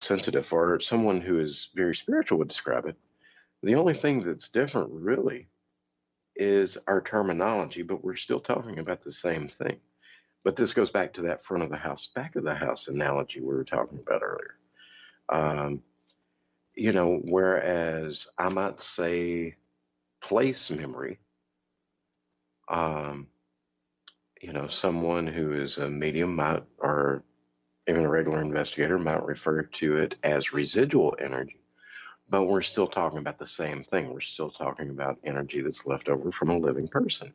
sensitive or someone who is very spiritual would describe it, the only thing that's different really is our terminology, but we're still talking about the same thing. But this goes back to that front of the house, back of the house analogy we were talking about earlier. Um, whereas I might say place memory, um, someone who is a medium might, or even a regular investigator might refer to it as residual energy. But we're still talking about the same thing. We're still talking about energy that's left over from a living person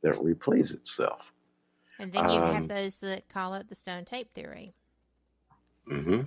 that replays itself. And then you have those that call it the stone tape theory. Mm-hmm.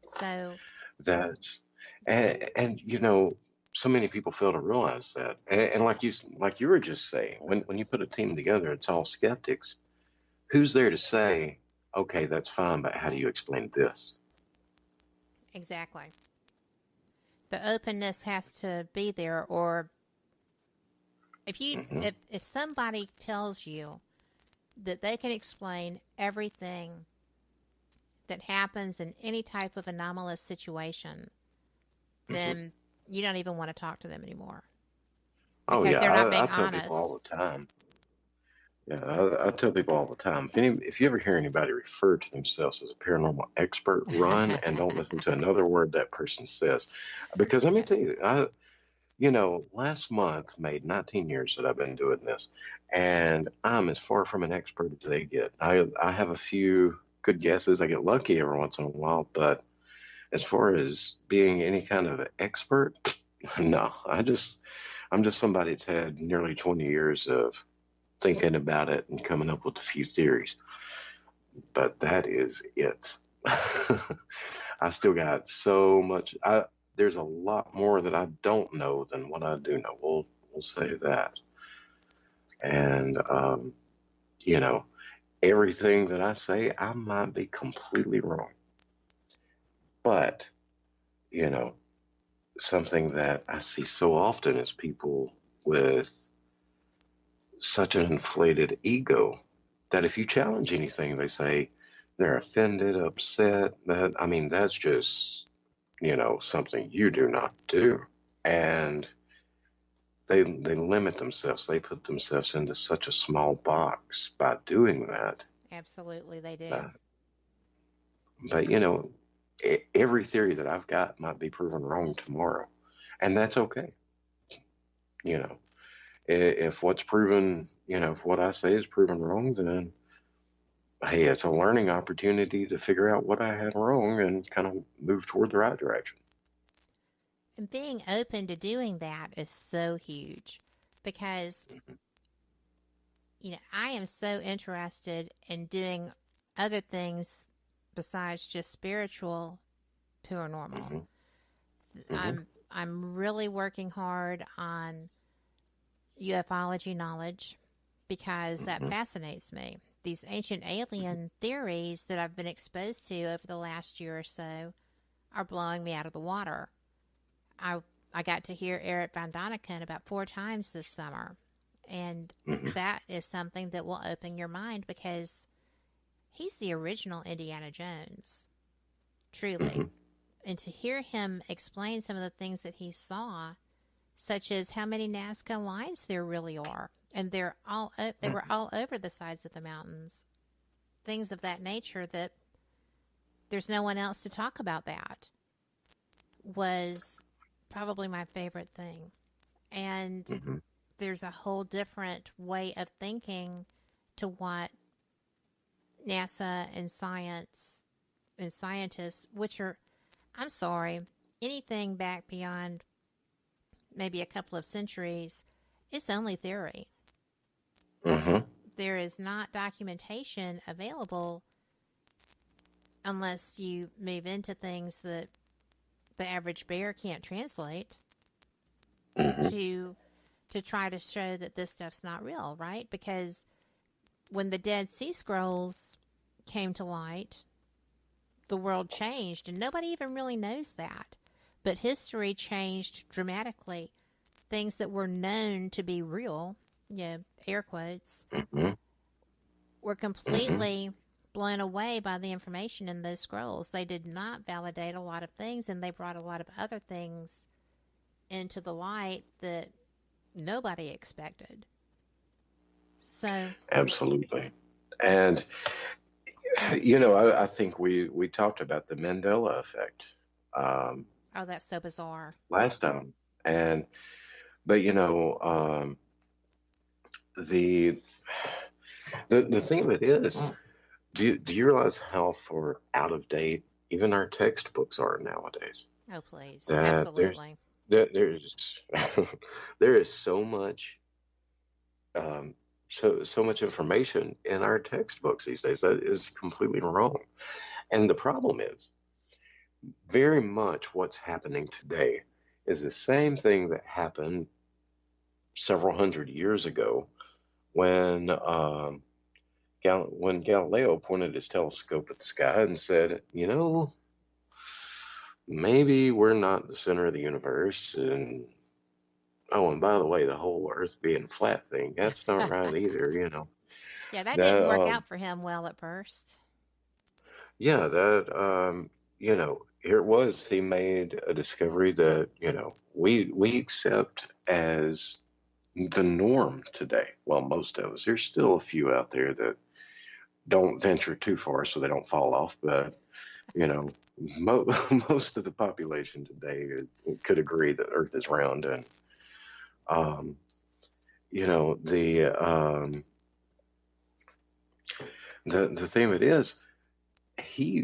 So That's and so many people fail to realize that. And like you were just saying, when you put a team together, it's all skeptics. Who's there to say, okay, that's fine, but how do you explain this? exactly. The openness has to be there, or Mm-hmm. if somebody tells you that they can explain everything that happens in any type of anomalous situation, Mm-hmm. then you don't even want to talk to them anymore Oh because yeah, they're not I being tell people all honest. the time. Yeah, I tell people all the time. If you ever hear anybody refer to themselves as a paranormal expert, run and don't listen to another word that person says, because let me tell Yes. you, last month made 19 years that I've been doing this, and I'm as far from an expert as they get. I have a few good guesses. I get lucky every once in a while, but as far as being any kind of expert, no. I'm just somebody that's had nearly 20 years of thinking about it and coming up with a few theories, but that is it. I still got so much. There's a lot more that I don't know than what I do know. We'll say that. And you know, everything that I say, I might be completely wrong. But you know, something that I see so often is people with such an inflated ego that if you challenge anything, they say they're offended, upset. That's just something you do not do. And they limit themselves. They put themselves into such a small box by doing that. Absolutely, they do. Uh, but every theory that I've got might be proven wrong tomorrow, and that's okay. You know, if what's proven, if what I say is proven wrong, then hey, it's a learning opportunity to figure out what I had wrong and kind of move toward the right direction. And being open to doing that is so huge because, I am so interested in doing other things besides just spiritual paranormal. Hmm. Hmm. I'm really working hard on ufology knowledge because that Hmm. fascinates me. These ancient alien theories that I've been exposed to over the last year or so are blowing me out of the water. I I got to hear Eric Von Daniken about 4 times this summer, and Hmm. that is something that will open your mind because he's the original Indiana Jones, Hmm. truly. And to hear him explain some of the things that he saw, such as how many Nazca lines there really are, and they were all over the sides of the mountains, things of that nature that there's no one else to talk about that was probably my favorite thing. And Hmm. there's a whole different way of thinking to what NASA and science and scientists, which are, I'm sorry, anything back beyond maybe a couple of centuries, it's only theory. Hmm. There is not documentation available unless you move into things that the average bear can't translate Hmm. to try to show that this stuff's not real, right? Because when the Dead Sea Scrolls came to light, the world changed, and nobody even really knows that. But history changed dramatically. Things that were known to be real, air quotes, Hmm. were Hmm. completely blown away by the information in those scrolls. They did not validate a lot of things, and they brought a lot of other things into the light that nobody expected. So, Absolutely. And, I think we talked about the Mandela effect um, oh, that's so bizarre. last time. And, but, the, the thing of it is, do you realize how far out of date even our textbooks are nowadays? Oh, please. That Absolutely. there's there is so much um, so much information in our textbooks these days that is completely wrong. And the problem is very much what's happening today is the same thing that happened several hundred years ago when when Galileo pointed his telescope at the sky and said, maybe we're not the center of the universe, and oh, and by the way, the whole Earth being flat thing, that's not right either. Yeah, that didn't That work out for him well at first. Yeah, that here it was. He made a discovery that, we accept as the norm today. Well, most of us. There's still a few out there that don't venture too far so they don't fall off, but you know, most of the population today could agree that Earth is round, and um, you know, the thing of it is,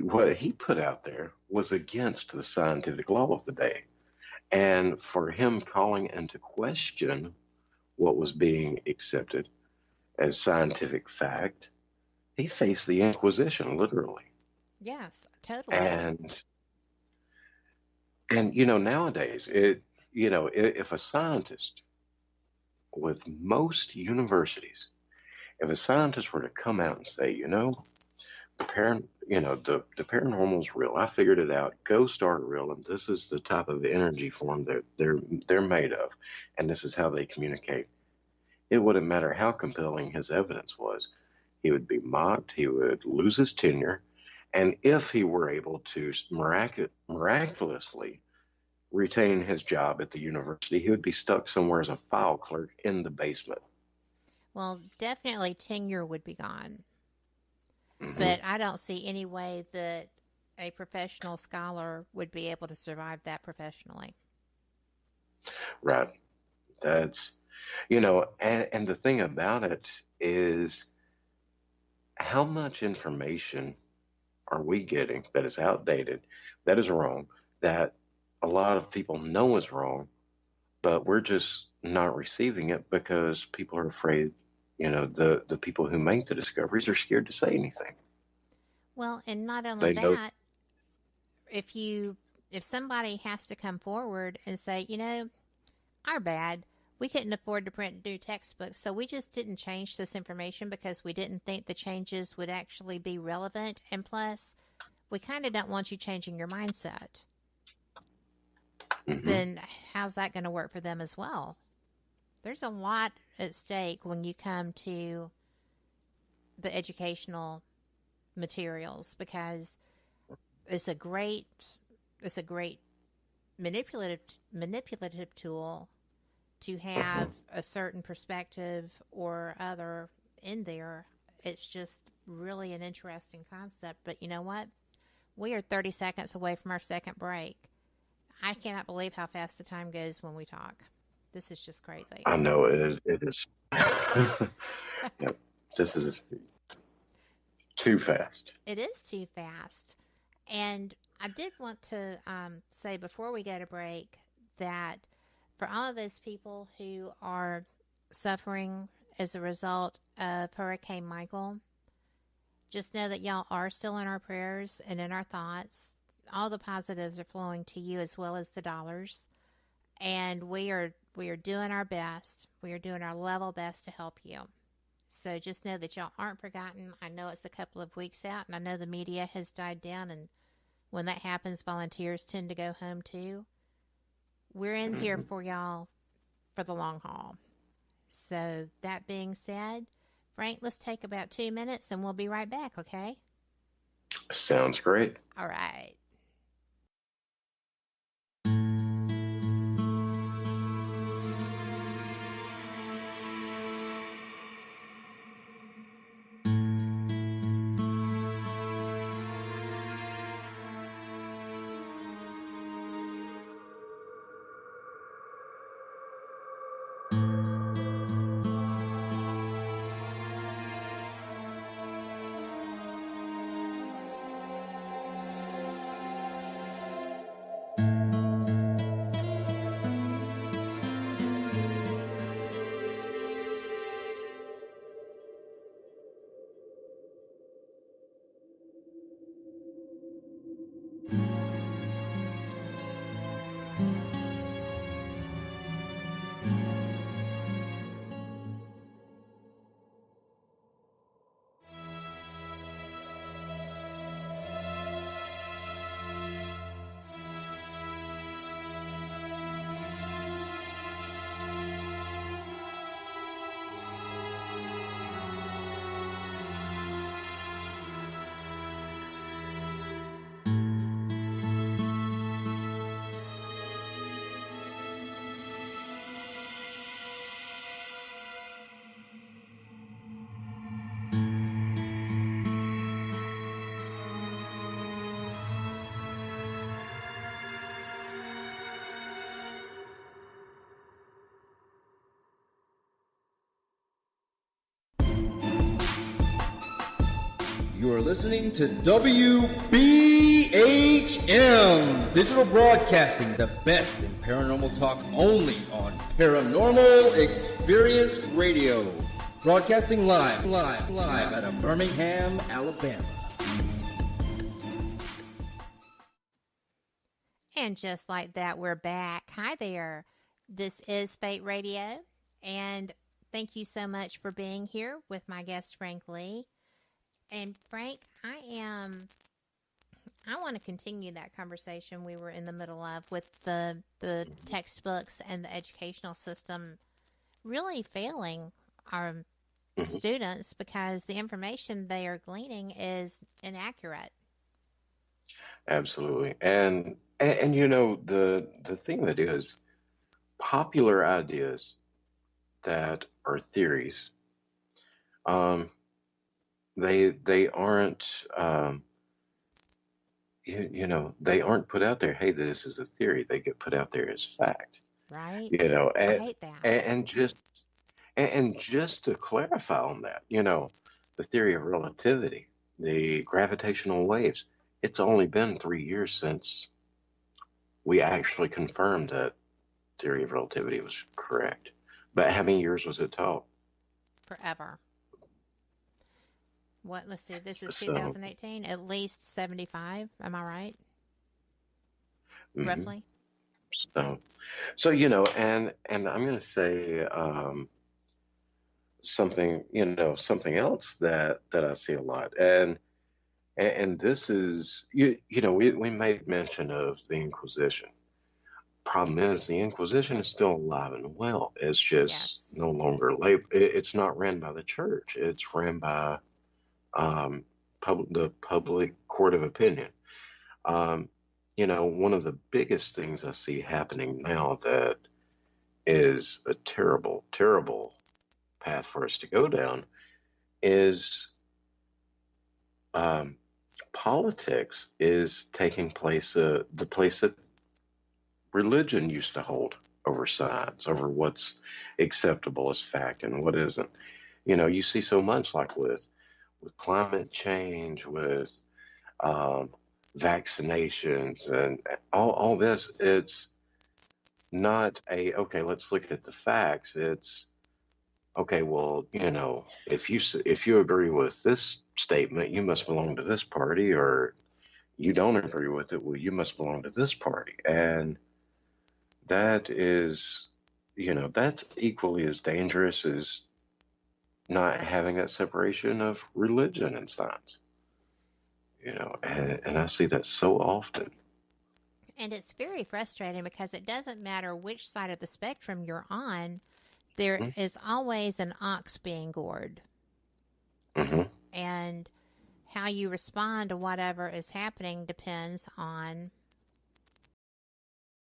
what he put out there was against the scientific law of the day. And for him calling into question what was being accepted as scientific fact, he faced the Inquisition, literally. Yes, totally. And nowadays, if a scientist with most universities, if a scientist were to come out and say, the paranormal is real. I figured it out. Ghosts are real, and this is the type of energy form that they're made of, and this is how they communicate. It wouldn't matter how compelling his evidence was. He would be mocked. He would lose his tenure, and if he were able to miraculously retain his job at the university, he would be stuck somewhere as a file clerk in the basement. Well, definitely tenure would be gone. Hmm. But I don't see any way that a professional scholar would be able to survive that professionally. Right. That's and the thing about it is how much information are we getting that is outdated, that is wrong, that a lot of people know is wrong, but we're just not receiving it because people are afraid. The people who make the discoveries are scared to say anything. Well, and not only They know. that, if you if somebody has to come forward and say, our bad, we couldn't afford to print new textbooks, so we just didn't change this information because we didn't think the changes would actually be relevant, and plus, we kind of don't want you changing your mindset. Hmm. Then how's that going to work for them as well? There's a lot at stake when you come to the educational materials because it's a great it's a great manipulative tool to have Hmm. a certain perspective or other in there. It's just really an interesting concept. But you know what? We are 30 seconds away from our second break. I cannot believe how fast the time goes when we talk. This is just crazy. I know it is. Yep, this is too fast. It is too fast. And I did want to say before we go to break that for all of those people who are suffering as a result of Hurricane Michael, just know that y'all are still in our prayers and in our thoughts. All the positives are flowing to you as well as the dollars. And we are doing our best. We are doing our level best to help you. So just know that y'all aren't forgotten. I know it's a couple of weeks out, and I know the media has died down, and when that happens, volunteers tend to go home too. We're in here Hmm. for y'all for the long haul. So that being said, Frank, let's take about 2 minutes, and we'll be right back, okay? Sounds great. All right. You are listening to WBHM Digital Broadcasting, the best in paranormal talk only on Paranormal Experience Radio. Broadcasting live out of Birmingham, Alabama. And just like that, we're back. Hi there. This is Fate Radio. And thank you so much for being here with my guest, Frank Lee. And Frank, I want to continue that conversation we were in the middle of with the textbooks and the educational system really failing our students because the information they are gleaning is inaccurate. Absolutely. And you know, the thing that is popular ideas that are theories, um, they aren't you know, they aren't put out there, hey, this is a theory. They get put out there as fact. Right? You know, I hate that. and just to clarify on that, you know, the theory of relativity, the gravitational waves, it's only been 3 years since we actually confirmed that theory of relativity was correct. But how many years was it taught? Forever. What? Let's see. This is So, 2018. At least 75. Am I right? mhm. Roughly. so, so you know, and I'm going to say something, you know, something else that I see a lot, and this is you know, we made mention of the Inquisition. Problem is, the Inquisition is still alive and well. It's just Yes. no longer it's not ran by the church. It's ran by um, the public court of opinion. Um, you know, one of the biggest things I see happening now that is a terrible, terrible path for us to go down is um, politics is taking place, the place that religion used to hold over science, over what's acceptable as fact and what isn't. You know, you see so much like with climate change, with um, vaccinations, and all this. It's not a okay. Let's look at the facts. It's okay. Well, you know, if you agree with this statement, you must belong to this party, or you don't agree with it. Well, you must belong to this party, and that is, you know, that's equally as dangerous as not having that separation of religion and science. You know, and I see that so often. And it's very frustrating because it doesn't matter which side of the spectrum you're on, there is always an ox being gored. Mm-hmm. And how you respond to whatever is happening depends on